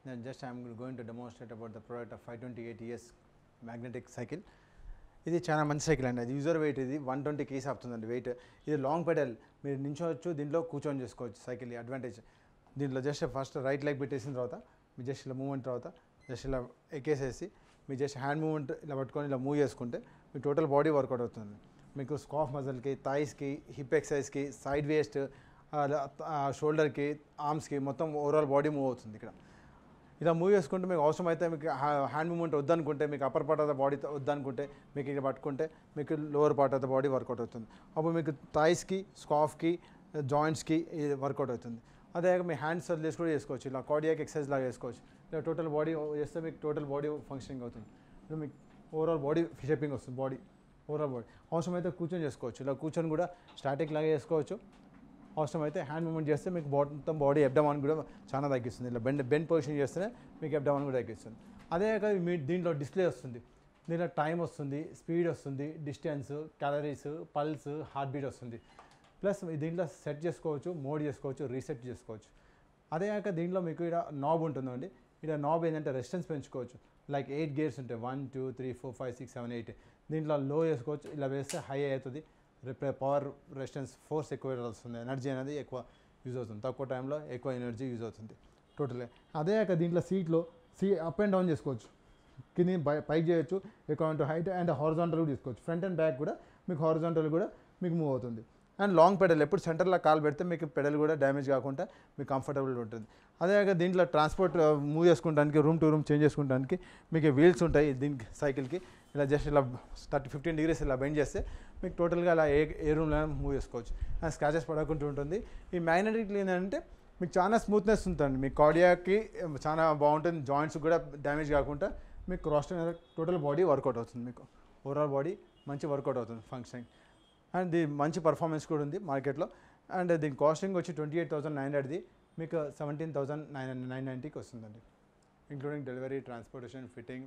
then just I am going to demonstrate about the product of 528 ES magnetic cycle. ఇది చాలా మంచి cycle అండి. అది యూజర్ వెయిట్ ఇది 120 కేజీస్ అవుతుందండి వెయిట్. ఇది లాంగ్ పెడల్, మీరు నించోవచ్చు, దీంట్లో కూర్చొని చేసుకోవచ్చు. సైకిల్ అడ్వాంటేజ్ దీంట్లో జస్ట్ ఫస్ట్ రైట్ లెగ్ పెట్టేసిన తర్వాత మీ జస్ట్ ఇలా మూవ్మెంట్ తర్వాత జస్ట్ ఇలా ఎక్కేసేసి మీ జస్ట్ హ్యాండ్ మూవ్మెంట్ ఇలా పట్టుకొని ఇలా మూవ్ చేసుకుంటే మీ టోటల్ బాడీ వర్కౌట్ అవుతుంది. మీకు స్కాఫ్ మజిల్కి, థైస్కి, హిప్ ఎక్సర్సైజ్కి, సైడ్ వేస్ట్, షోల్డర్కి, ఆర్మ్స్కి మొత్తం ఓవరాల్ బాడీ మూవ్ అవుతుంది. ఇక్కడ ఇలా మూవ్ చేసుకుంటే మీకు అవసరమైతే మీకు హ్యాండ్ మూవ్మెంట్ వద్దనుకుంటే, మీకు upper part of the body వద్దనుకుంటే మీకు ఇక్కడ పట్టుకుంటే మీకు lower part of the body work out అవుతుంది. అప్పుడు మీకు థైస్కి, స్కాఫ్కి, జాయింట్స్కి ఇది వర్కౌట్ అవుతుంది. అదే మీ హ్యాండ్స్ వదిలేసి కూడా చేసుకోవచ్చు. ఇలా కార్డియాక్ ఎక్సర్సైజ్ లాగా చేసుకోవచ్చు. ఇలా టోటల్ బాడీ చేస్తే మీకు టోటల్ బాడీ ఫంక్షనింగ్ అవుతుంది. ఇప్పుడు మీకు ఓవరాల్ బాడీ షేపింగ్ వస్తుంది. ఓవరాల్ బాడీ అవసరమైతే కూర్చొని చేసుకోవచ్చు. ఇలా కూర్చొని కూడా స్టాటిక్ లాగా చేసుకోవచ్చు. అవసరమైతే హ్యాండ్ మూవ్మెంట్ చేస్తే మీకు మొత్తం బాడీ అబ్డమన్ కూడా చాలా తగ్గిస్తుంది. ఇలా బెండ్ పొజిషన్ చేస్తేనే మీకు అబ్డమన్ కూడా తగ్గిస్తుంది. అదే కాక మీ దీంట్లో డిస్ప్లే వస్తుంది. దీంట్లో టైం వస్తుంది, స్పీడ్ వస్తుంది, distance, calories, pulse, heart beat వస్తుంది. ప్లస్ దీంట్లో సెట్ చేసుకోవచ్చు, మోడ్ చేసుకోవచ్చు, రీసెట్ చేసుకోవచ్చు. అదే కాక దీంట్లో మీకు ఇక్కడ నాబ్ ఉంటుందండి. ఇక్కడ నాబ్ ఏంటంటే రెసిస్టెన్స్ పెంచుకోవచ్చు. లైక్ 8 గేర్స్ ఉంటాయి, 1 2 3 4 5 6 7 8. దీంట్లో లో చేసుకోవచ్చు. ఇలా వేస్తే హై అవుతుంది. పవర్, రెసిస్టెన్స్, ఫోర్స్ ఎక్కువ వస్తుంది. ఎనర్జీ అనేది ఎక్కువ యూజ్ అవుతుంది. తక్కువ టైంలో ఎక్కువ ఎనర్జీ యూజ్ అవుతుంది టోటల్గా. అదే కాక దీంట్లో సీట్లో అప్ అండ్ డౌన్ చేసుకోవచ్చు. కింద పైకి చేయొచ్చు, according to height, and horizontal కూడా తీసుకోవచ్చు. ఫ్రంట్ అండ్ బ్యాక్ కూడా మీకు హారిజాంటల్ కూడా మీకు మూవ్ అవుతుంది. అండ్ లాంగ్ పెడల్ ఎప్పుడు సెంటర్లో కాల్ పెడితే మీకు పెడల్ కూడా డ్యామేజ్ కాకుండా మీకు కంఫర్టబుల్ ఉంటుంది. అదే కాక దీంట్లో ట్రాన్స్పోర్ట్ మూవ్ చేసుకోవడానికి, రూమ్ టు రూమ్ చేంజ్ చేసుకోవడానికి మీకు వీల్స్ ఉంటాయి. దీనికి సైకిల్కి ఇలా జస్ట్ ఇలా 15 degrees ఇలా బెండ్ చేస్తే మీకు టోటల్గా అలా ఏ రూమ్లో మూవ్ చేసుకోవచ్చు. అండ్ స్క్రాచెస్ పడకుండా ఉంటుంది. ఈ మ్యాగ్నెటిక్ ఏంటంటే మీకు చాలా స్మూత్నెస్ ఉంటుంది. మీ కార్డియాకి చాలా బాగుంటుంది. జాయింట్స్ కూడా డ్యామేజ్ కాకుండా మీకు క్రాస్ టోటల్ బాడీ వర్కౌట్ అవుతుంది. మీకు ఓవరాల్ బాడీ మంచి వర్కౌట్ అవుతుంది ఫంక్షనింగ్. అండ్ దీని మంచి పర్ఫార్మెన్స్ కూడా ఉంది మార్కెట్లో. అండ్ దీని కాస్టింగ్ వచ్చి 28,900ది మీకు 17,990కి వస్తుందండి, ఇంక్లూడింగ్ డెలివరీ, ట్రాన్స్పోర్టేషన్, ఫిట్టింగ్.